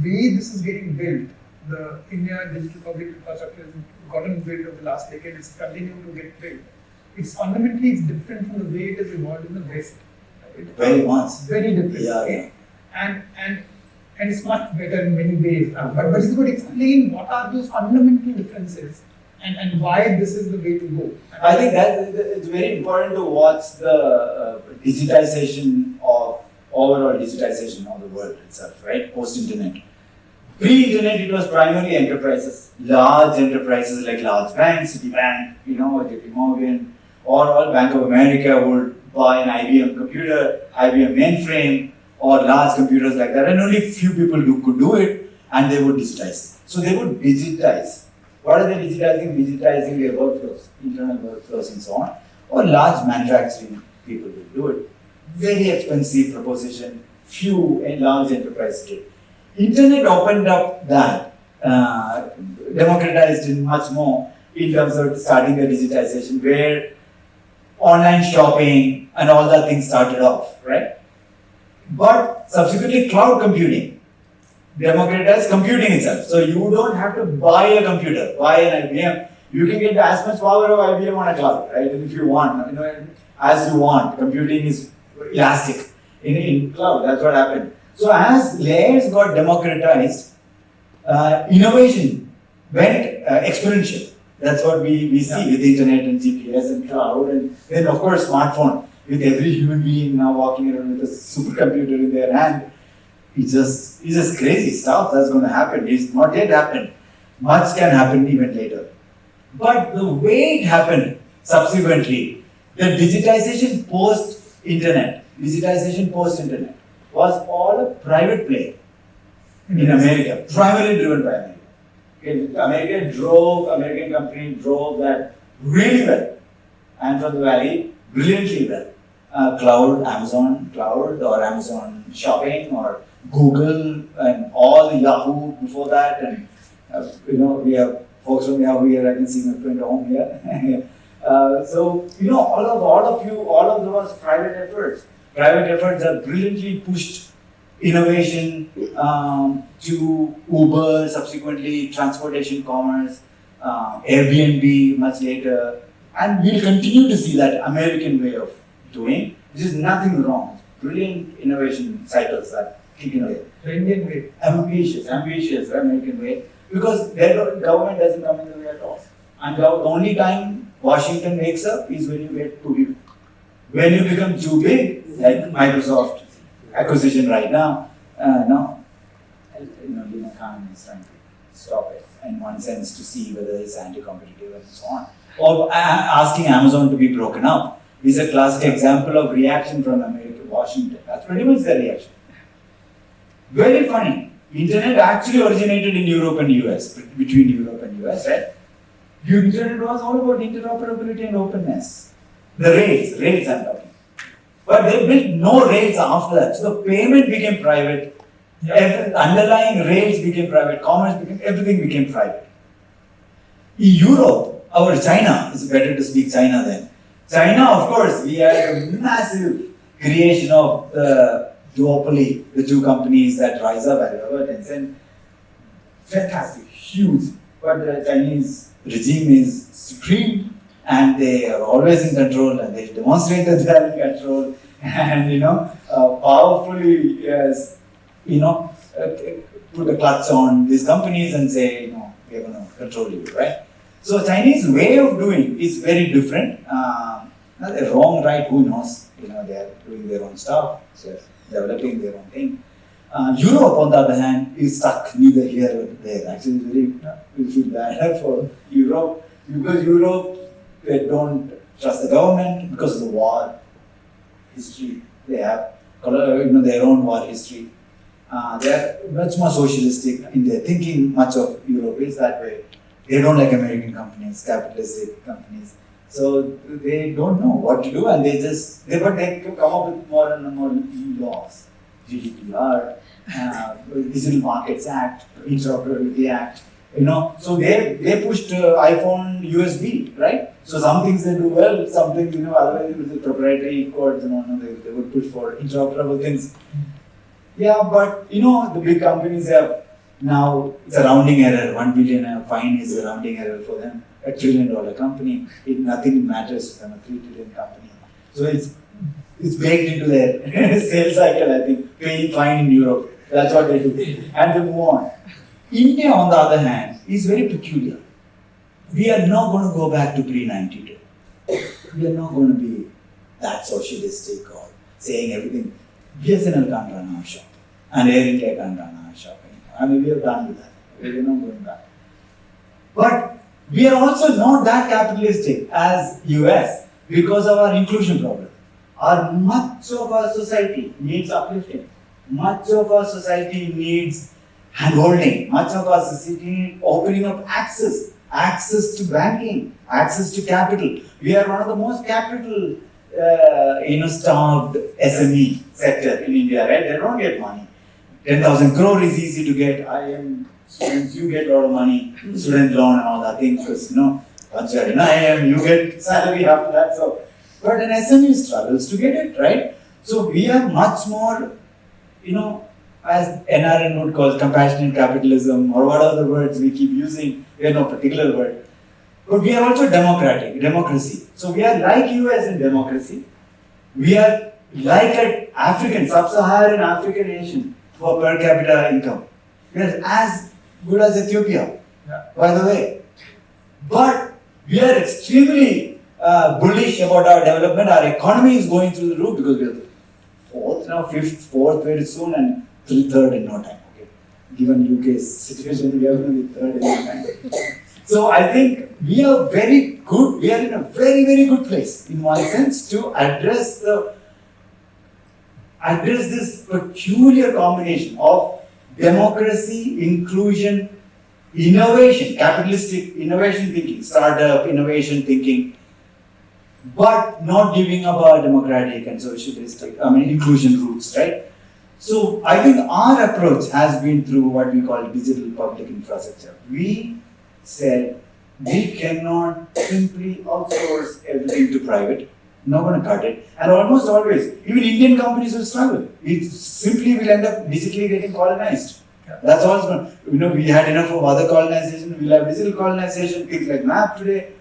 way this is getting built, the India digital public infrastructure has gotten built over the last decade, it's continuing to get built. It's fundamentally different from the way it has evolved in the West. Very much. Very different. Yeah, okay? And it's much better in many ways. But if you could explain what are those fundamental differences and why this is the way to go. I think that it's very important to watch the digitization of overall digitization of the world itself, right? Post-internet. Pre-internet, it was primarily enterprises, large enterprises like large banks, Citibank, JP Morgan, or all Bank of America would buy an IBM computer, IBM mainframe, or large computers like that, and only few people could do it, and they would digitize. So they would digitize. What are they digitizing? Digitizing their workflows, internal workflows and so on. Or large manufacturing people will do it. Very expensive proposition, few large enterprises did. Internet opened up that, democratized it much more in terms of starting the digitization, where online shopping and all that things started off, right? But subsequently cloud computing democratized computing itself. So you don't have to buy a computer, buy an IBM. You can get as much power of IBM on a cloud, right? If you want, as you want. Computing is elastic in cloud. That's what happened. So as layers got democratized, innovation went exponential. That's what we see with internet and GPS and cloud, and then of course smartphone. With every human being now walking around with a supercomputer in their hand, it's just crazy stuff that's going to happen. It's not yet happened. Much can happen even later. But the way it happened subsequently, the digitization post-internet was all a private play in America, primarily driven by America. Okay, American company drove that really well, and from the valley, brilliantly well. Cloud, Amazon Cloud, or Amazon Shopping, or Google, and all the Yahoo before that, and we have folks from Yahoo here. I can see my friend home here. So all of those private efforts have brilliantly pushed innovation to Uber, subsequently transportation commerce, Airbnb much later, and we'll continue to see that American way of doing, which is nothing wrong. Brilliant innovation cycles that kick in there. The Indian way. Ambitious, American way, because their government doesn't come in the way at all. And the only time Washington wakes up is when you get too big. When you become too big, like Microsoft acquisition right now, Lina Khan is trying to stop it in one sense to see whether it's anti-competitive and so on. Or asking Amazon to be broken up is a classic example of reaction from America, Washington. That's pretty much the reaction. Very funny. Internet actually originated in Europe and US, between Europe and US, right? The internet was all about interoperability and openness. The rails I'm talking. But they built no rails after that. So the payment became private. Underlying rails became private. Everything became private. In Europe, China, it's better to speak China then. China, of course, we had a massive creation of the duopoly, the two companies that rise up, Alibaba, Tencent. Fantastic, huge. But the Chinese regime is supreme, and they are always in control, and they demonstrate that they are in control, and powerfully, put a clutch on these companies and say, we are going to control you, right? So Chinese way of doing is very different. Not wrong, right? Who knows? They are doing their own stuff, so developing their own thing. Europe, on the other hand, is stuck neither here nor there. Actually, we feel bad for Europe, because Europe, they don't trust the government because of the war history. They have their own war history. They are much more socialistic in their thinking. Much of Europe is that way. They don't like American companies, capitalistic companies. So they don't know what to do, and they come up with more and more laws. GDPR, Digital Markets Act, Interoperability Act, So they pushed iPhone USB, right? So some things they do well, some things, otherwise with the proprietary codes, they would push for interoperable things. Yeah, but the big companies have Now it's a rounding error. 1 billion fine is a rounding error for them. $1 trillion company, nothing matters to them. A $3 trillion company. So it's baked into their sales cycle. I think paying fine in Europe. That's what they do, and they move on. India, on the other hand, is very peculiar. We are not going to go back to pre-92. We are not going to be that socialistic or saying everything. BSNL can't run our shop, and Air India can't run our shop. I mean, we are done with that. We are not going back. But we are also not that capitalistic as US because of our inclusion problem. Much of our society needs uplifting. Much of our society needs handholding. Much of our society needs opening up access to banking, access to capital. We are one of the most capital, starved SME sector in India, right? They don't get money. 10,000 crore is easy to get. Students, you get a lot of money, student loan and all that thing, because once you're in IIM, you get salary after that. So, but an SME struggles to get it, right? So we are much more, as NRN would call compassionate capitalism, or what other words we keep using, we have no particular word. But we are also democracy. So we are like US in democracy. We are like an African, sub-Saharan African nation for per capita income. We are as good as Ethiopia, by the way. But we are extremely bullish about our development. Our economy is going through the roof because we are the fourth now, fourth very soon, and third in no time. Okay. Given UK's situation, we are going to be third in no time. So I think we are very good. We are in a very, very good place, in one sense, to address this peculiar combination of democracy, inclusion, innovation, capitalistic innovation thinking, startup innovation thinking, but not giving up our democratic and socialistic, inclusion roots, right? So I think our approach has been through what we call digital public infrastructure. We said we cannot simply outsource everything to private. Not going to cut it. And almost always, even Indian companies will struggle. It simply will end up digitally getting colonized. That's all it's going. We had enough of other colonization. We'll have digital colonization. Things like map today.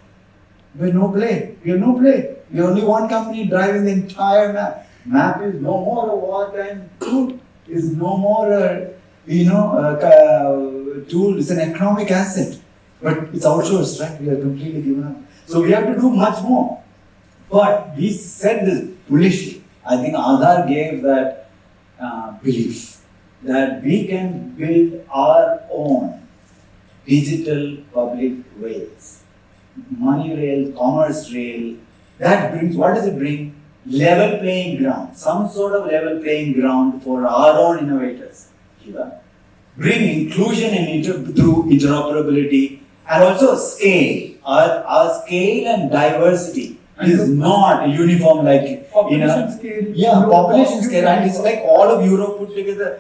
We have no play. We have no play. We have only one company driving the entire map. Map is no more a wartime tool. Is no more a tool. It's an economic asset. But it's outsourced, right? We are completely given up. So we have to do much more. But we said this bullishly. I think Aadhaar gave that belief that we can build our own digital public rails, money rail, commerce rail. That brings, what does it bring? Level playing ground, some sort of level playing ground for our own innovators. Bring inclusion through interoperability and also scale. Our scale and diversity is not uniform like population scale. Yeah, population scale, and it's like all of Europe put together.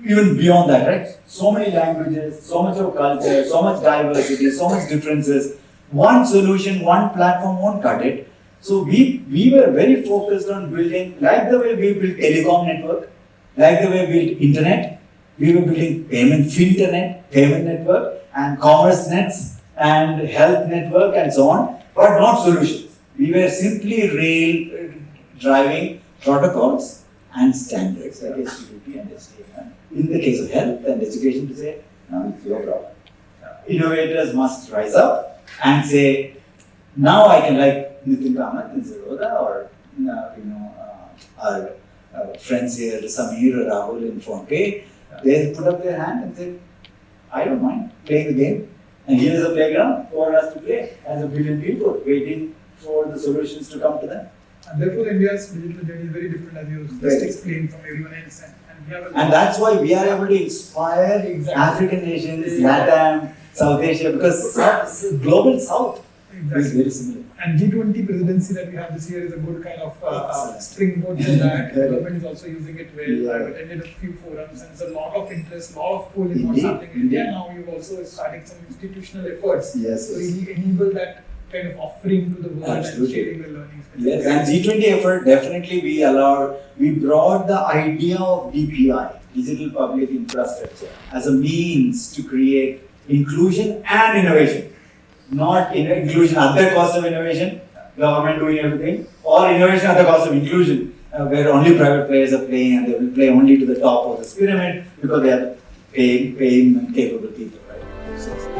Even beyond that, right? So many languages, so much of culture, so much diversity, so much differences. One solution, one platform won't cut it. So we were very focused on building, like the way we built telecom network, like the way we built internet. We were building payment network, and commerce nets, and health network, and so on, but not solutions. We were simply driving protocols and standards like HTTP and HTML. In the case of health and education, to say, now it's your problem. Innovators must rise up and say, now I can, like Nitin Kamath in Zerodha, or our friends here, Samir or Rahul in PhonePe, they put up their hand and say, I don't mind playing the game. And here's a playground for us to play as a billion people waiting for the solutions to come to them. And therefore, India's digital journey is very different, as you just explained, from everyone else. And that's why we are able to inspire African nations, LATAM, South Asia, because global South is very similar. And G20 presidency that we have this year is a good kind of springboard for that. The government is also using it well. I've attended a few forums, and there's a lot of interest, a lot of pull in what's happening in India. Now you've also starting some institutional efforts to really enable that kind of offering to the world and sharing the learnings. Yes, and G20 effort, definitely we brought the idea of DPI, digital public infrastructure as a means to create inclusion and innovation. Not inclusion at the cost of innovation, government doing everything, or innovation at the cost of inclusion, where only private players are playing and they will play only to the top of this pyramid because they are paying and capable people, right? So,